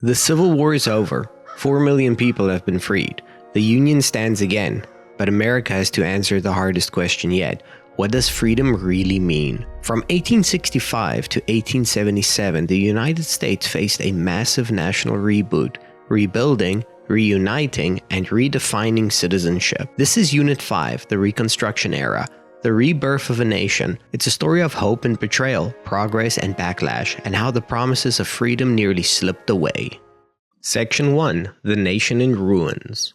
The Civil War is over. 4 million people have been freed. The Union stands again. But America has to answer the hardest question yet. What does freedom really mean? From 1865 to 1877, the United States faced a massive national reboot, rebuilding, reuniting, and redefining citizenship. This is Unit 5, the Reconstruction Era. The rebirth of a nation. It's a story of hope and betrayal, progress and backlash, and how the promises of freedom nearly slipped away. Section 1. The Nation in Ruins.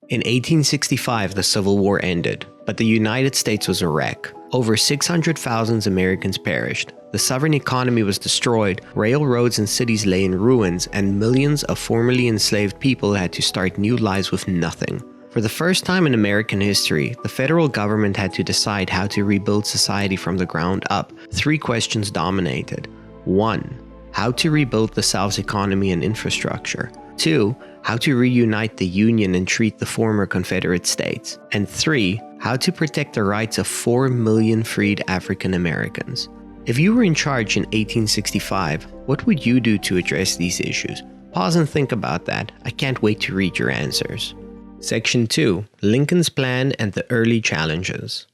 In 1865, the Civil War ended, but the United States was a wreck. Over 600,000 Americans perished. The southern economy was destroyed, railroads and cities lay in ruins, and millions of formerly enslaved people had to start new lives with nothing. For the first time in American history, the federal government had to decide how to rebuild society from the ground up. 3 questions dominated. 1. How to rebuild the South's economy and infrastructure. 2. How to reunite the Union and treat the former Confederate states. And 3. How to protect the rights of 4 million freed African Americans. If you were in charge in 1865, what would you do to address these issues? Pause and think about that. I can't wait to read your answers. Section 2. Lincoln's Plan and the Early Challenges.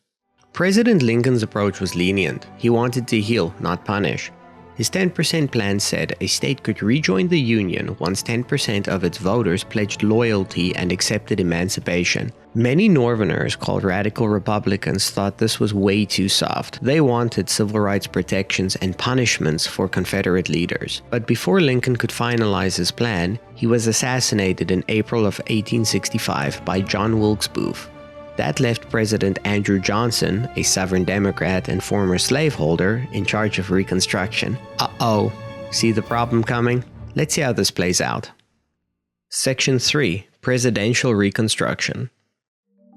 President Lincoln's approach was lenient. He wanted to heal, not punish. His 10% plan said a state could rejoin the Union once 10% of its voters pledged loyalty and accepted emancipation. Many Northerners, called radical Republicans, thought this was way too soft. They wanted civil rights protections and punishments for Confederate leaders. But before Lincoln could finalize his plan, he was assassinated in April of 1865 by John Wilkes Booth. That left President Andrew Johnson, a Southern Democrat and former slaveholder, in charge of Reconstruction. Uh-oh. See the problem coming? Let's see how this plays out. Section 3. Presidential Reconstruction.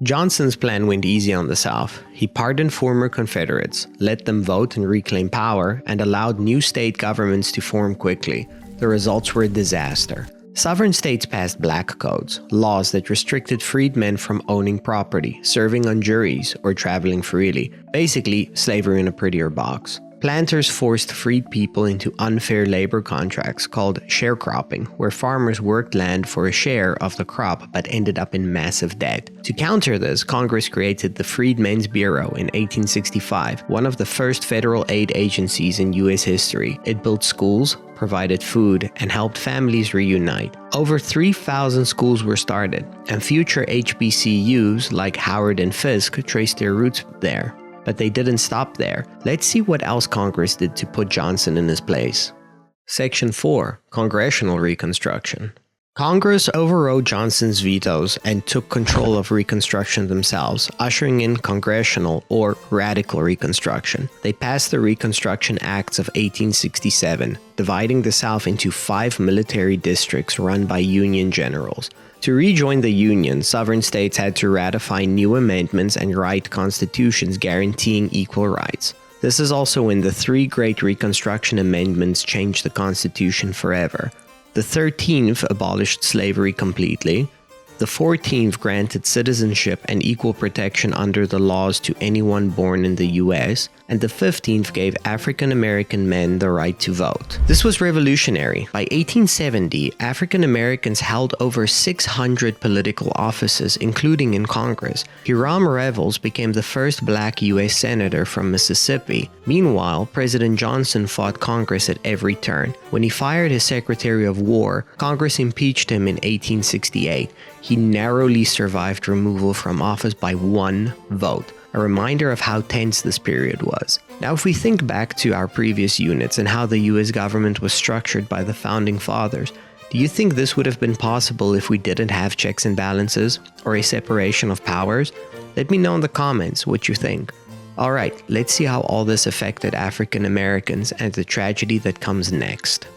Johnson's plan went easy on the South. He pardoned former Confederates, let them vote and reclaim power, and allowed new state governments to form quickly. The results were a disaster. Southern states passed black codes, laws that restricted freedmen from owning property, serving on juries, or traveling freely. Basically, slavery in a prettier box. Planters forced freed people into unfair labor contracts called sharecropping, where farmers worked land for a share of the crop but ended up in massive debt. To counter this, Congress created the Freedmen's Bureau in 1865, one of the first federal aid agencies in U.S. history. It built schools, provided food, and helped families reunite. Over 3,000 schools were started, and future HBCUs like Howard and Fisk traced their roots there. But they didn't stop there. Let's see what else Congress did to put Johnson in his place. Section 4. Congressional Reconstruction. Congress overrode Johnson's vetoes and took control of Reconstruction themselves, ushering in Congressional or Radical Reconstruction. They passed the Reconstruction Acts of 1867, dividing the South into 5 military districts run by Union generals. To rejoin the Union, southern states had to ratify new amendments and write constitutions guaranteeing equal rights. This is also when the 3 Great Reconstruction Amendments changed the Constitution forever. The 13th abolished slavery completely. The 14th granted citizenship and equal protection under the laws to anyone born in the US, and the 15th gave African American men the right to vote. This was revolutionary. By 1870, African Americans held over 600 political offices, including in Congress. Hiram Revels became the first black US senator from Mississippi. Meanwhile, President Johnson fought Congress at every turn. When he fired his Secretary of War, Congress impeached him in 1868. He narrowly survived removal from office by 1 vote. A reminder of how tense this period was. Now, if we think back to our previous units and how the US government was structured by the Founding Fathers, do you think this would have been possible if we didn't have checks and balances or a separation of powers? Let me know in the comments what you think. Alright, let's see how all this affected African Americans and the tragedy that comes next.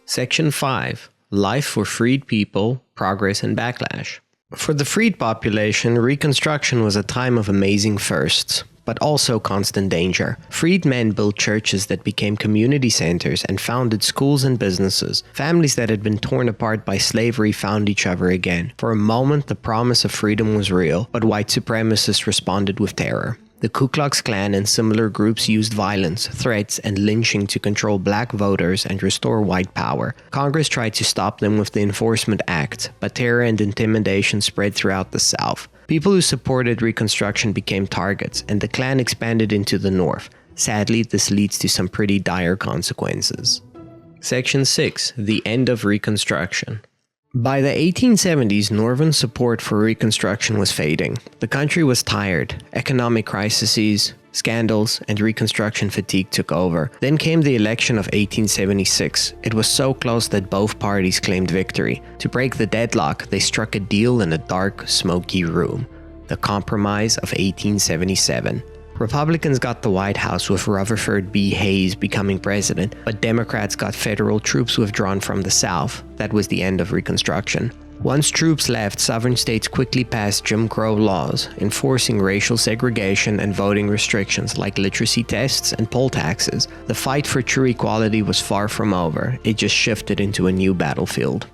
Section 5. Life for Freed People, Progress and Backlash. For the freed population, Reconstruction was a time of amazing firsts, but also constant danger. Freed men built churches that became community centers and founded schools and businesses. Families that had been torn apart by slavery found each other again. For a moment, the promise of freedom was real, but white supremacists responded with terror. The Ku Klux Klan and similar groups used violence, threats, and lynching to control black voters and restore white power. Congress tried to stop them with the Enforcement Act, but terror and intimidation spread throughout the South. People who supported Reconstruction became targets, and the Klan expanded into the North. Sadly, this leads to some pretty dire consequences. Section 6. The End of Reconstruction. By the 1870s, Northern support for Reconstruction was fading. The country was tired. Economic crises, scandals, and Reconstruction fatigue took over. Then came the election of 1876. It was so close that both parties claimed victory. To break the deadlock, they struck a deal in a dark, smoky room. The Compromise of 1877. Republicans got the White House with Rutherford B. Hayes becoming president, but Democrats got federal troops withdrawn from the South. That was the end of Reconstruction. Once troops left, southern states quickly passed Jim Crow laws, enforcing racial segregation and voting restrictions like literacy tests and poll taxes. The fight for true equality was far from over. It just shifted into a new battlefield.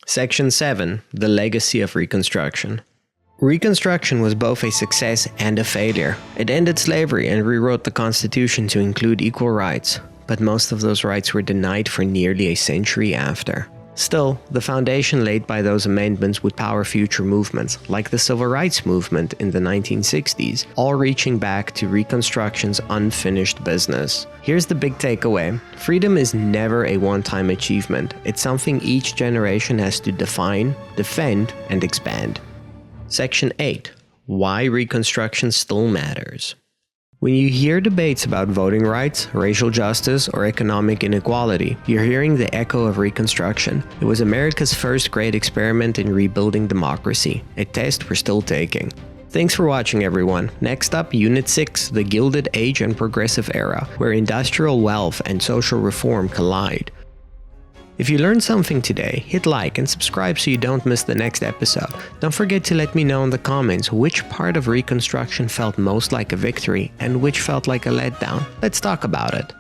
Section 7. The Legacy of Reconstruction. Reconstruction was both a success and a failure. It ended slavery and rewrote the Constitution to include equal rights, but most of those rights were denied for nearly a century after. Still, the foundation laid by those amendments would power future movements, like the Civil Rights Movement in the 1960s, all reaching back to Reconstruction's unfinished business. Here's the big takeaway. Freedom is never a one-time achievement. It's something each generation has to define, defend, and expand. Section 8. Why Reconstruction Still Matters. When you hear debates about voting rights, racial justice, or economic inequality, you're hearing the echo of Reconstruction. It was America's first great experiment in rebuilding democracy, a test we're still taking. Thanks for watching, everyone. Next up, Unit 6, The Gilded Age and Progressive Era, where industrial wealth and social reform collide. If you learned something today, hit like and subscribe so you don't miss the next episode. Don't forget to let me know in the comments which part of Reconstruction felt most like a victory and which felt like a letdown. Let's talk about it.